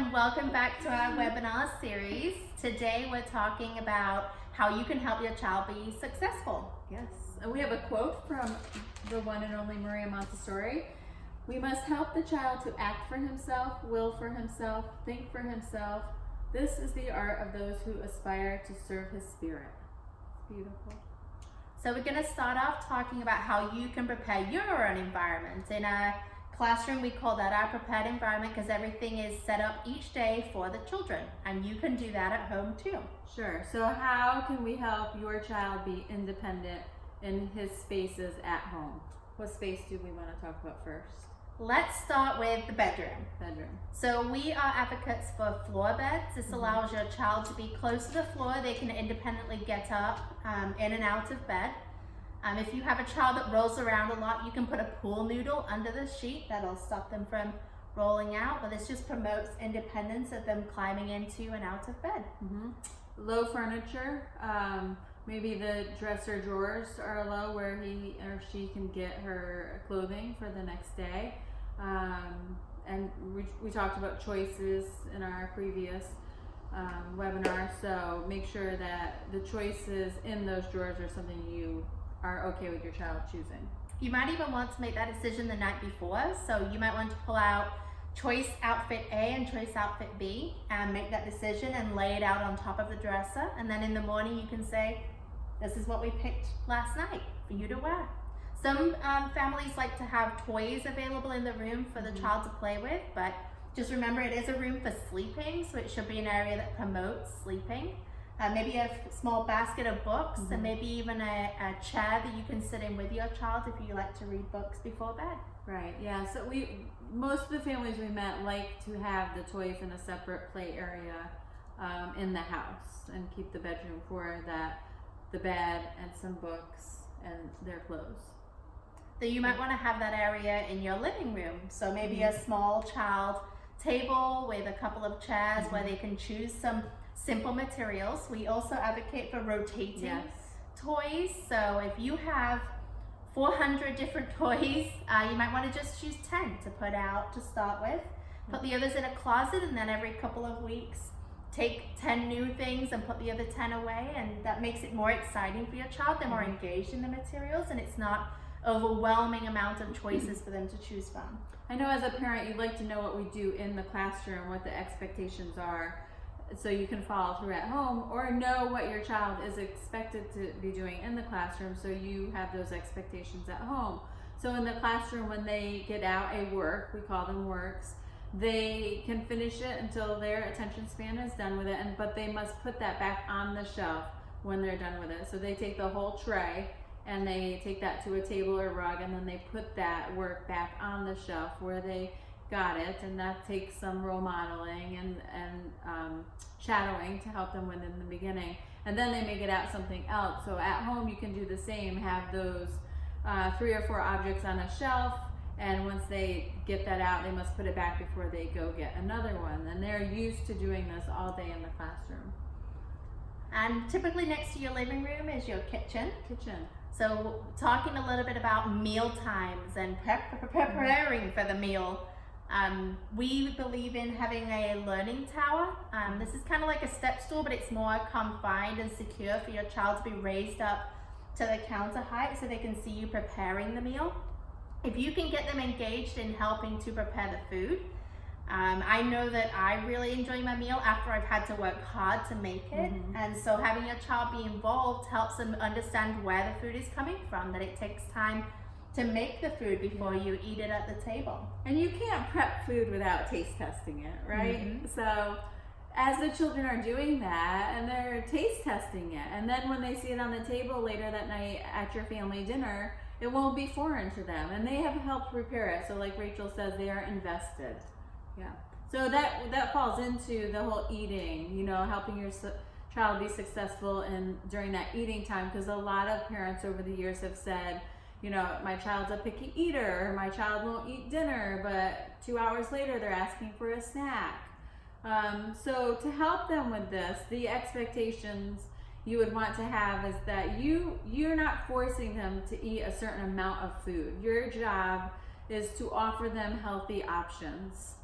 and welcome back to our webinar series. Today we're talking about how you can help your child be successful. Yes, and we have a quote from the one and only Maria Montessori. We must help the child to act for himself, will for himself, think for himself. This is the art of those who aspire to serve his spirit. It's beautiful. So we're going to start off talking about how you can prepare your own environment. In our classroom, we call that our prepared environment because everything is set up each day for the children, and you can do that at home too. Sure. So how can we help your child be independent in his spaces at home? What space do we want to talk about first? Let's start with the bedroom. Bedroom. So we are advocates for floor beds. This allows your child to be close to the floor. They can independently get up in and out of bed. If you have a child that rolls around a lot, you can put a pool noodle under the sheet. That'll stop them from rolling out, but this just promotes independence of them climbing into and out of bed. Low furniture. Maybe the dresser drawers are low where he or she can get her clothing for the next day. And we talked about choices in our previous webinar, so make sure that the choices in those drawers are something you are okay with your child choosing. You might even want to make that decision the night before, so you might want to pull out choice outfit A and choice outfit B and make that decision and lay it out on top of the dresser, and then in the morning you can say, this is what we picked last night for you to wear. Some families like to have toys available in the room for the child to play with, but just remember it is a room for sleeping, so it should be an area that promotes sleeping. Maybe a small basket of books and maybe even a chair that you can sit in with your child if you like to read books before bed. Right, yeah, so most of the families we met like to have the toys in a separate play area in the house and keep the bedroom for the bed and some books and their clothes. So you might want to have that area in your living room. So maybe a small child table with a couple of chairs where they can choose some simple materials. We also advocate for rotating toys. So if you have 400 different toys, you might want to just choose 10 to put out to start with. Put the others in a closet, and then every couple of weeks take 10 new things and put the other 10 away, and that makes it more exciting for your child. They're more engaged in the materials, and it's not overwhelming amount of choices for them to choose from. I know as a parent you'd like to know what we do in the classroom, what the expectations are, so you can follow through at home, or know what your child is expected to be doing in the classroom so you have those expectations at home. So in the classroom, when they get out a work, we call them works, they can finish it until their attention span is done with it, but they must put that back on the shelf when they're done with it. So they take the whole tray and they take that to a table or rug, and then they put that work back on the shelf where they got it, and that takes some role modeling and shadowing to help them within the beginning. And then they may get out something else. So at home you can do the same, have those 3 or 4 objects on a shelf, and once they get that out, they must put it back before they go get another one. And they're used to doing this all day in the classroom. And typically next to your living room is your kitchen. So talking a little bit about meal times and preparing for the meal. We believe in having a learning tower. This is kind of like a step stool, but it's more confined and secure for your child to be raised up to the counter height so they can see you preparing the meal. If you can get them engaged in helping to prepare the food, I know that I really enjoy my meal after I've had to work hard to make it. And so having your child be involved helps them understand where the food is coming from, that it takes time to make the food before you eat it at the table. And you can't prep food without taste testing it, right? So as the children are doing that and they're taste testing it, and then when they see it on the table later that night at your family dinner, it won't be foreign to them, and they have helped prepare it. So like Rachel says, they are invested. So that falls into the whole eating, you know, helping your child be successful during that eating time, because a lot of parents over the years have said, you know, my child's a picky eater, or my child won't eat dinner, but 2 hours later they're asking for a snack. So to help them with this, the expectations you would want to have is that you're not forcing them to eat a certain amount of food. Your job is to offer them healthy options.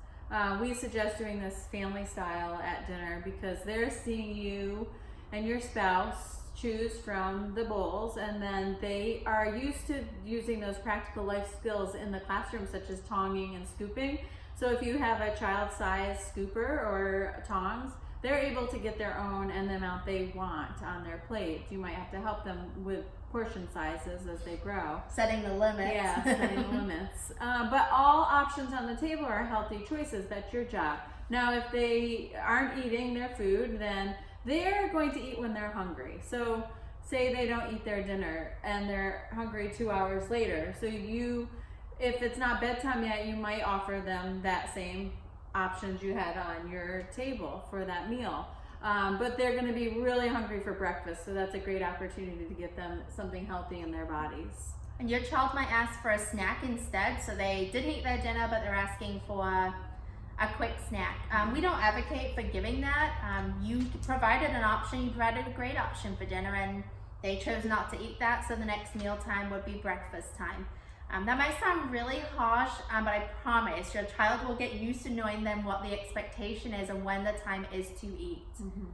we suggest doing this family style at dinner because they're seeing you and your spouse choose from the bowls, and then they are used to using those practical life skills in the classroom, such as tonging and scooping. So if you have a child-sized scooper or tongs, they're able to get their own and the amount they want on their plate. You might have to help them with portion sizes as they grow. Setting the limits. Yeah, setting the limits. But all options on the table are healthy choices. That's your job. Now, if they aren't eating their food, then they're going to eat when they're hungry. So say they don't eat their dinner and they're hungry 2 hours later. So if it's not bedtime yet, you might offer them that same options you had on your table for that meal. But they're going to be really hungry for breakfast, so that's a great opportunity to get them something healthy in their bodies. And your child might ask for a snack instead, so they didn't eat their dinner, but they're asking for a quick snack. We don't advocate for giving that. You provided an option, you provided a great option for dinner, and they chose not to eat that, so the next meal time would be breakfast time. That might sound really harsh, but I promise your child will get used to knowing then what the expectation is and when the time is to eat. Mm-hmm.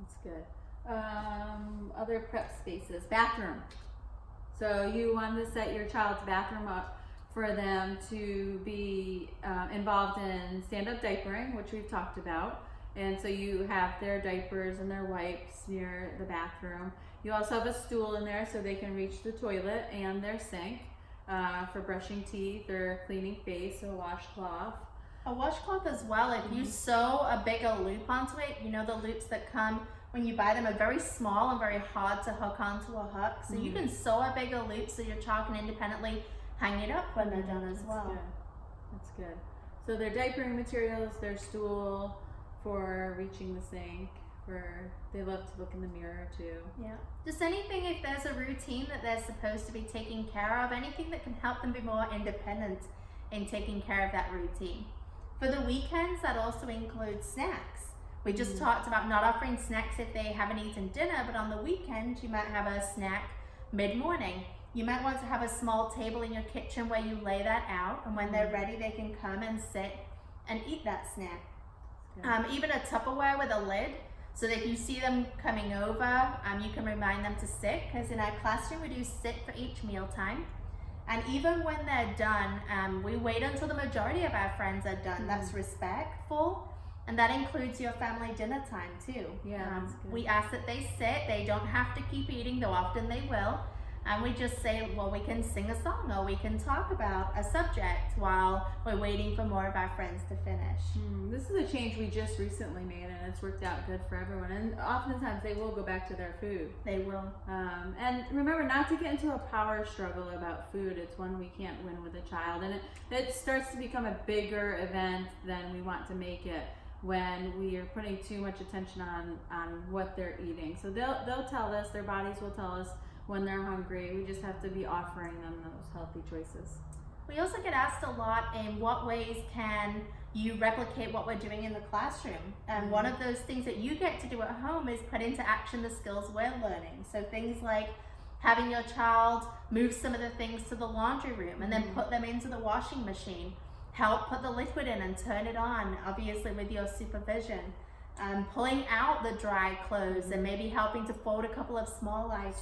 That's good. Other prep spaces, bathroom. So you want to set your child's bathroom up for them to be involved in stand-up diapering, which we've talked about. And so you have their diapers and their wipes near the bathroom. You also have a stool in there so they can reach the toilet and their sink. For brushing teeth or cleaning face, a washcloth. A washcloth as well. If you sew a bigger loop onto it, you know the loops that come when you buy them are very small and very hard to hook onto a hook. So you can sew a bigger loop so your child can independently hang it up when they're done as well. Good. That's good. So their diapering materials, their stool for reaching the sink, they love to look in the mirror too. Yeah. Just anything, if there's a routine that they're supposed to be taking care of, anything that can help them be more independent in taking care of that routine. For the weekends, that also includes snacks. We just talked about not offering snacks if they haven't eaten dinner, but on the weekends, you might have a snack mid-morning. You might want to have a small table in your kitchen where you lay that out, and when they're ready, they can come and sit and eat that snack. Even a Tupperware with a lid, so that if you see them coming over, you can remind them to sit, because in our classroom we do sit for each mealtime. And even when they're done, we wait until the majority of our friends are done. That's respectful, and that includes your family dinner time too. Yeah, we ask that they sit. They don't have to keep eating, though often they will. And we just say, well, we can sing a song or we can talk about a subject while we're waiting for more of our friends to finish. This is a change we just recently made, and it's worked out good for everyone. And oftentimes they will go back to their food. They will. And remember not to get into a power struggle about food. It's one we can't win with a child. And it starts to become a bigger event than we want to make it when we are putting too much attention on what they're eating. So they'll tell us, their bodies will tell us when they're hungry. We just have to be offering them those healthy choices. We also get asked a lot, in what ways can you replicate what we're doing in the classroom? And one of those things that you get to do at home is put into action the skills we're learning. So things like having your child move some of the things to the laundry room and then put them into the washing machine. Help put the liquid in and turn it on, obviously with your supervision. Pulling out the dry clothes and maybe helping to fold a couple of small items.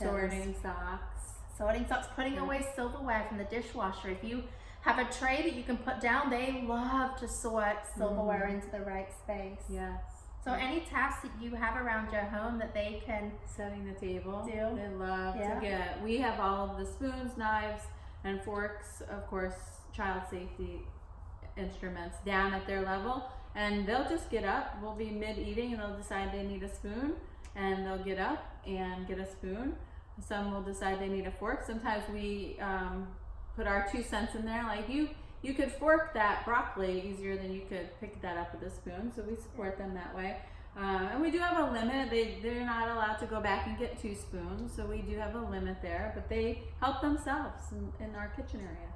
Sorting socks, putting away silverware from the dishwasher. If you have a tray that you can put down, they love to sort silverware into the right space. Yes. So any tasks that you have around your home that they can setting the table, they love to get. We have all of the spoons, knives, and forks, of course, child safety instruments down at their level. And they'll just get up. We'll be mid-eating and they'll decide they need a spoon, and they'll get up and get a spoon. Some will decide they need a fork. Sometimes we put our 2 cents in there. Like you could fork that broccoli easier than you could pick that up with a spoon. So we support them that way. And we do have a limit. They're not allowed to go back and get 2 spoons. So we do have a limit there, but they help themselves in our kitchen area.